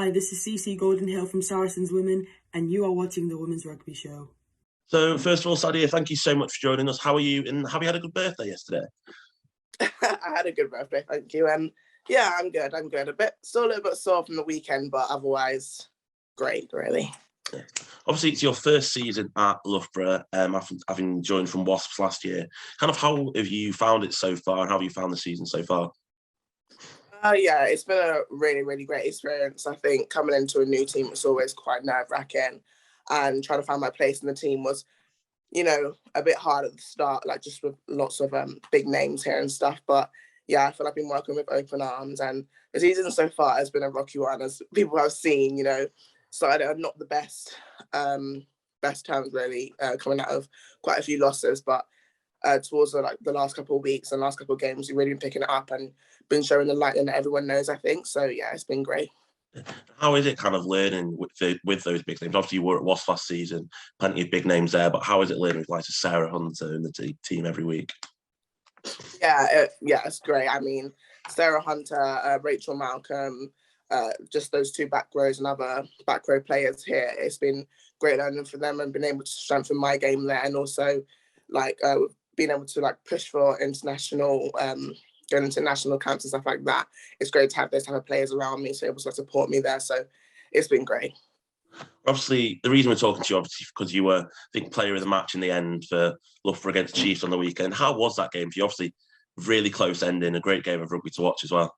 Hi, this is CC Goldenhill from Saracens Women, and you are watching the Women's Rugby Show. So, first of all, Sadia, thank you so much for joining us. How are you? And have you had a good birthday yesterday? I had a good birthday, thank you. Yeah, I'm good. Still a little bit sore from the weekend, but otherwise, great, really. Yeah. Obviously, it's your first season at Loughborough, having joined from Wasps last year. Kind of how have you found it so far, and how have you found the season so far? Yeah, it's been a really, really great experience. I think coming into a new team was always quite nerve-wracking, and trying to find my place in the team was, a bit hard at the start, like just with lots of big names here and stuff. But yeah, I feel like I've been working with open arms, and the season so far has been a rocky one, as people have seen. Started at not the best terms really, coming out of quite a few losses, but towards the last couple of weeks and last couple of games, we've really been picking it up and been showing the light that everyone knows, I think. So yeah, it's been great. How is it kind of learning with those big names? Obviously, you were at Wasps last season, plenty of big names there, but how is it learning with like Sarah Hunter in the team every week? Yeah, it's great. I mean, Sarah Hunter, Rachel Malcolm, just those two back rows and other back row players here. It's been great learning for them and been able to strengthen my game there, and also being able to push for international, going into national camps and stuff like that. It's great to have those type of players around me, so able to support me there. So it's been great. Obviously, the reason we're talking to you, obviously, because you were, I think, player of the match in the end for Loughborough against Chiefs on the weekend. How was that game for you? Obviously, really close ending, a great game of rugby to watch as well.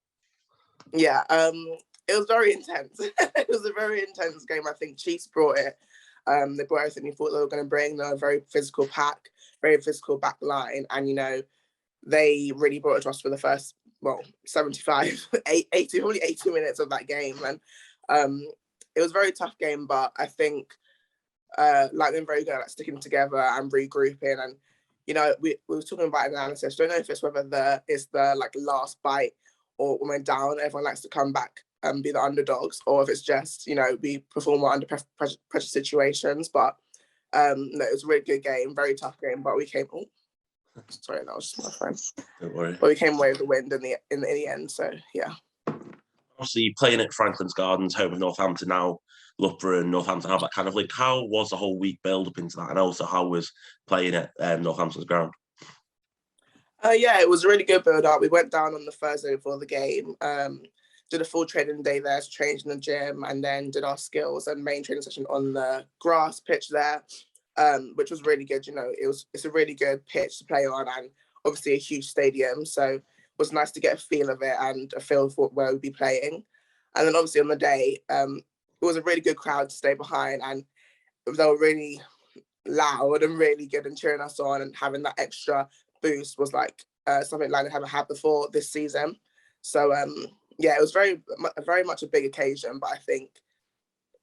Yeah, it was very intense. It was a very intense game. I think Chiefs brought it. They brought everything you thought they were going to bring. They're a very physical pack, very physical back line. And, they really brought it to us for the first, 75, 80, probably 80 minutes of that game. And it was a very tough game, but I think they're very good at sticking together and regrouping. And, we were talking about analysis. Don't know if it's whether it's the last bite, or when we're down, everyone likes to come back and be the underdogs, or if it's just, we perform well under pressure situations. But no, it was a really good game, very tough game, but we came. Oh, sorry, that was just my friend. Don't worry. But we came away with the wind in the end. So yeah. Obviously, playing at Franklin's Gardens, home of Northampton now, Loughborough and Northampton have that kind of link. How was the whole week build up into that, and also how was playing at Northampton's ground? Yeah, it was a really good build up. We went down on the Thursday before the game. Did a full training day there, trained in the gym, and then did our skills and main training session on the grass pitch there, which was really good. It's a really good pitch to play on, and obviously a huge stadium, so it was nice to get a feel of it and a feel for where we'd be playing. And then obviously on the day, it was a really good crowd to stay behind, and they were really loud and really good and cheering us on, and having that extra boost was something I haven't had before this season. So yeah, it was very much a big occasion, but I think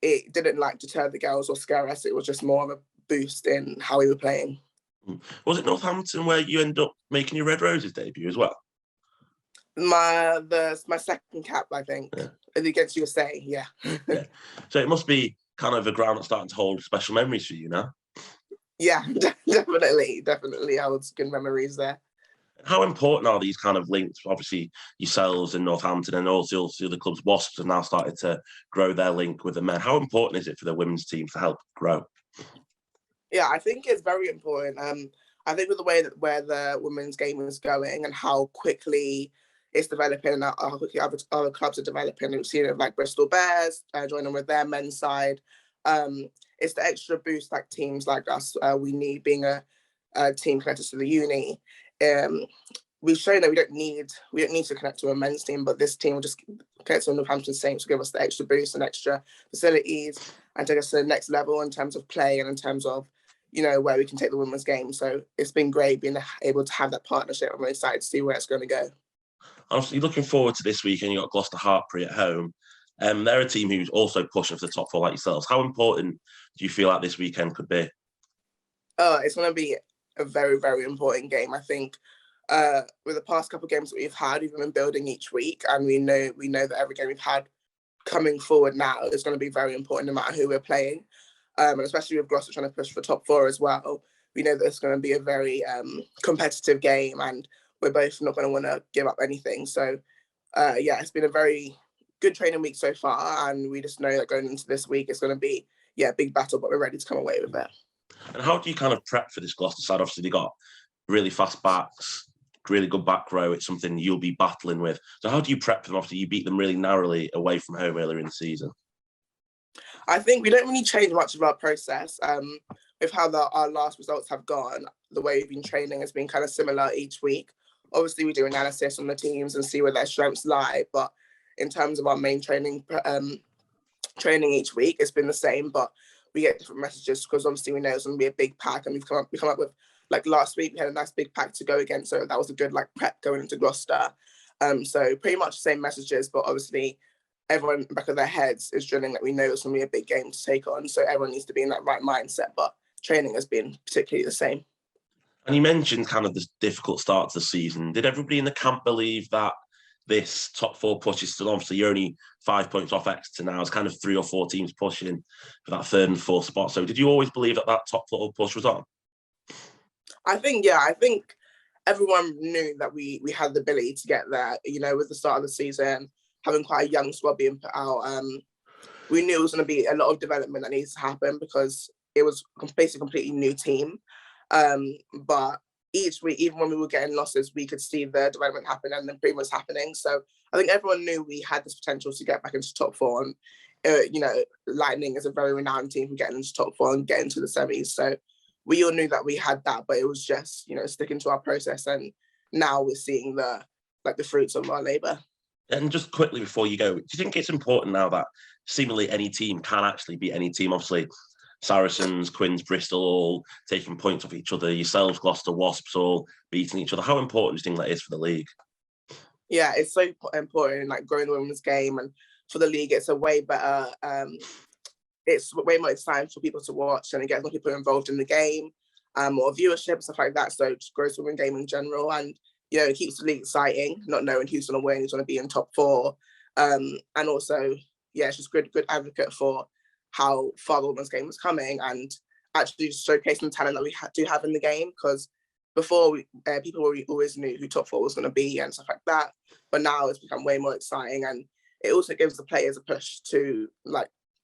it didn't deter the girls or scare us. It was just more of a boost in how we were playing. Was it Northampton where you ended up making your Red Roses debut as well? My second cap, I think, against USA, yeah. Yeah. So it must be kind of a ground that's starting to hold special memories for you now. Yeah, definitely. I hold good memories there. How important are these kind of links? Obviously, yourselves in Northampton and also the club's Wasps have now started to grow their link with the men. How important is it for the women's team to help grow? Yeah, I think it's very important. I think with the way where the women's game is going and how quickly it's developing and how quickly other clubs are developing, we've seen it like Bristol Bears joining with their men's side. It's the extra boost teams like us we need, being a team connected to the uni. We've shown that we don't need to connect to a men's team, but this team will just connect to Northampton Saints to give us the extra boost and extra facilities and take us to the next level in terms of play and in terms of where we can take the women's game. So it's been great being able to have that partnership. I'm excited to see where it's going to go. Obviously, looking forward to this weekend. You've got Gloucester Hartpury at home. They're a team who's also pushing for the top four like yourselves. How important do you feel like this weekend could be? It's going to be a very, very important game. I think with the past couple of games that we've had, we've been building each week, and we know that every game we've had coming forward now is going to be very important no matter who we're playing. And especially with Gloucester trying to push for top four as well, we know that it's going to be a very competitive game, and we're both not going to want to give up anything. So, yeah, it's been a very good training week so far, and we just know that going into this week it's going to be a big battle, but we're ready to come away with it. And how do you kind of prep for this Gloucester side? Obviously, they got really fast backs, really good back row. It's something you'll be battling with. So how do you prep for them? Obviously, you beat them really narrowly away from home earlier in the season. I think we don't really change much of our process. With how our last results have gone, the way we've been training has been kind of similar each week. Obviously, we do analysis on the teams and see where their strengths lie, but in terms of our main training each week, it's been the same, but we get different messages because obviously we know it's going to be a big pack, and we come up with, like last week, we had a nice big pack to go against, so that was a good like prep going into Gloucester. So pretty much the same messages, but obviously everyone in the back of their heads is drilling that we know it's going to be a big game to take on, so everyone needs to be in that right mindset, but training has been particularly the same. And you mentioned kind of the difficult start to the season. Did everybody in the camp believe that this top 4 push is still, obviously you're only 5 points off Exeter now, it's kind of 3 or 4 teams pushing for that 3rd and 4th spot. So did you always believe that top 4 push was on? I think everyone knew that we had the ability to get there, with the start of the season, having quite a young squad being put out. We knew it was going to be a lot of development that needs to happen because it was basically a completely new team. But each week, even when we were getting losses, we could see the development happen and the improvements happening. So I think everyone knew we had this potential to get back into top 4. And, Lightning is a very renowned team for getting into top 4 and getting to the semis. So we all knew that we had that, but it was just, sticking to our process. And now we're seeing the fruits of our labour. And just quickly before you go, do you think it's important now that seemingly any team can actually beat any team? Obviously, Saracens, Quins, Bristol all taking points off each other, yourselves, Gloucester, Wasps all beating each other. How important do you think that is for the league? Yeah, it's so important, like growing the women's game, and for the league, it's a way better. It's way more exciting for people to watch, and it gets more people involved in the game, more viewership, stuff like that. So it just grows the women's game in general, and it keeps the league exciting, not knowing who's going to win, who's going to be in top 4, and also, it's just good advocate for how far the women's game is coming, and actually showcasing the talent that we do have in the game. Because before, people always knew who top 4 was going to be and stuff like that, but now it's become way more exciting, and it also gives the players a push to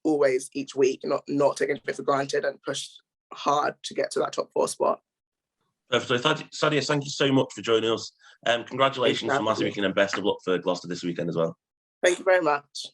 always each week, not take anything for granted, and push hard to get to that top 4 spot. Perfect. So, Sadia, thank you so much for joining us. Congratulations for massive weekend, and best of luck for Gloucester this weekend as well. Thank you very much.